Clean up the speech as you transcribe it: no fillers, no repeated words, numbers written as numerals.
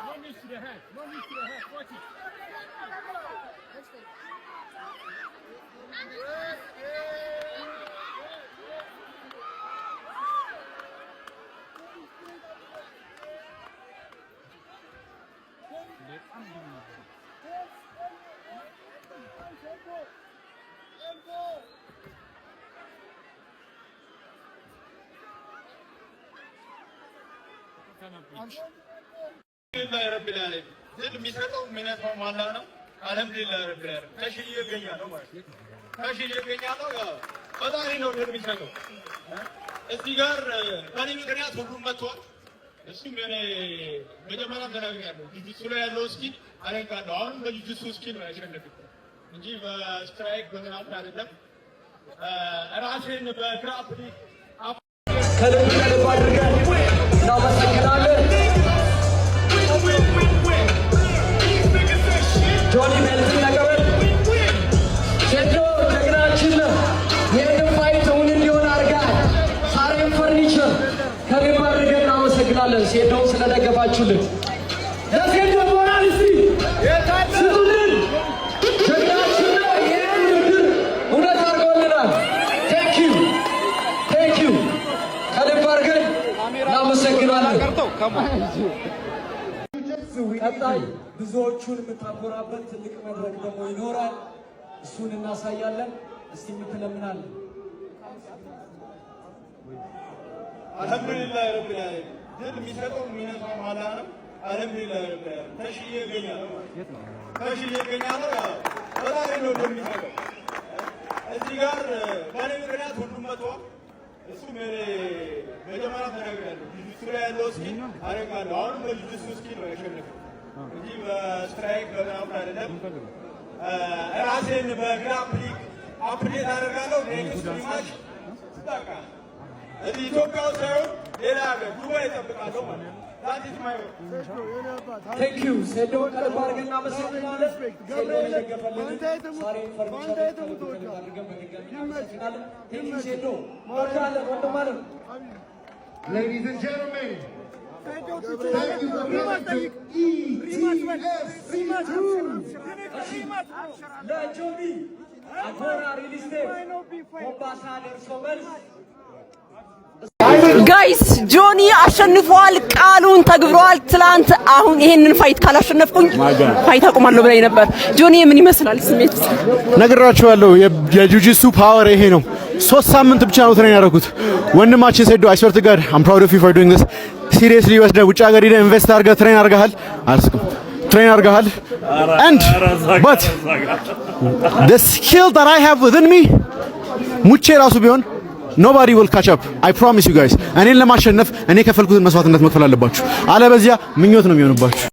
One needs to the head. Watch it. Alhamdulillah Rabbil Alamin. Dil የሚሰጠው የሚነሳው ማላ ነው። አልሐምዱሊላህ ረብል ዓለሚን ተሽዬ እገኛለሁ ማለት ነው። ተሽዬ እገኛለሁ ፈጣሪ ነው ድል የሚሰጠው። እዚህ ጋር በእኔ ምክንያት ሁሉም መጥቷል። እሱም እኔ መጀመሪያም ተናግሬያለሁ። ጁጁትሱ ላይ ያለው ስኪል አለንቃለሁ። አሁንም በጁጁትሱ ስኪል ነው ያሸነፍኩት እንጂ በስትራይክ በምናምን አይደለም። ራሴን በግራፕሊንግ ከልብ አድርገን እናመሰግናለን። ጆኒ ሜልትን ነቀበል ሴዶ ጀግናችን ይህንን ፋይት እውን እንዲሆን አድርጋል። ሳሬም ፈርኒቸር ከልብ አድርገን እናመሰግናለን። ሴዶን ስለደገፋችሁልን ለሴዶ ሞራል እስቲ ስጡልን። ጀግናችን ይህን ውድድር እውነት አድርገውልናል። ቴንኪዩ ከልብ አድርገን እናመሰግናለን። ቀጣይ ብዙዎቹን የምታኮራበት ትልቅ መድረክ ደግሞ ይኖራል። እሱን እናሳያለን። እስቲ ምትለምናለን። አልሐምዱሊላህ ረብል ዓለሚን ድል የሚሰጠው የሚነሳው ማላ ነው። አልሐምዱሊላህ ረብል ዓለሚን ተሽዬ እገኛለሁ። ፈጣሪ ነው ድል የሚሰጠው። እዚህ ጋር በእኔ ምክንያት ሁሉም መጥቷል። እሱም እኔ መጀመሪያ ተናግሬያለሁ። ጁጁትሱ ላይ ያለው ስኪል አደርጋለሁ። አሁንም በጁጁትሱ ስኪል ነው ያሸነፍኩት እንጂ በስትራይክ በምናምን አይደለም። ራሴን በግራፕሊንግ አፕዴት አደርጋለሁ። ኔክስት ማች ስታካ እዚህ ኢትዮጵያ ውስጥ ሳይሆን ሌላ ሀገር ዱባይ እጠብቃለሁ ማለት ነው። ቴንክ ዩ ሴዶ ከልብ አድርገን እናመሰግናለን። ሴዶ የደገፈልን ሳሬም ፈርኒቸር ከልብ አድርገን በድጋሚ እናመሰግናለን። ቴንክ ዩ ሴዶ ወርካለን ወንድም አለም። Ladies and gentlemen, thank you for coming to ETFC2. ለጆኒ አጎራ ሪል ስቴት ሞምባሳ ደርሶ መልስ ጋይስ ጆኒ አሸንፏል። ቃሉን ተግብሯል። ትላንት አሁን ይሄንን ፋይት ካላሸነፍኩኝ ፋይት አቆማለሁ ብለኝ ነበር። ጆኒ ምን ይመስላል ስሜት? ነግራችኋለሁ። የጁጂትሱ ፓወር ይሄ ነው። 3 ሳምንት ብቻ ነው ትሬን ያደረኩት። ወንድማችን ሴዶ አይ ስዌር ቱ ጋድ አም ፕራውድ ኦፍ ዩ ፎር ዱይንግ ዲስ ሲሪየስሊ ወስደ ውጭ ሀገር ሄደህ ኢንቨስት አድርገህ ትሬን አድርገሃል። አልስኩም ትሬን አድርገሃል and but the skill that I have within me ሙቼ ራሱ ቢሆን nobody will catch up. I promise you guys. እኔን ለማሸነፍ እኔ ከፈልኩትን መስዋዕትነት መክፈል አለባችሁ። አለበዚያ ምኞት ነው የሚሆንባችሁ።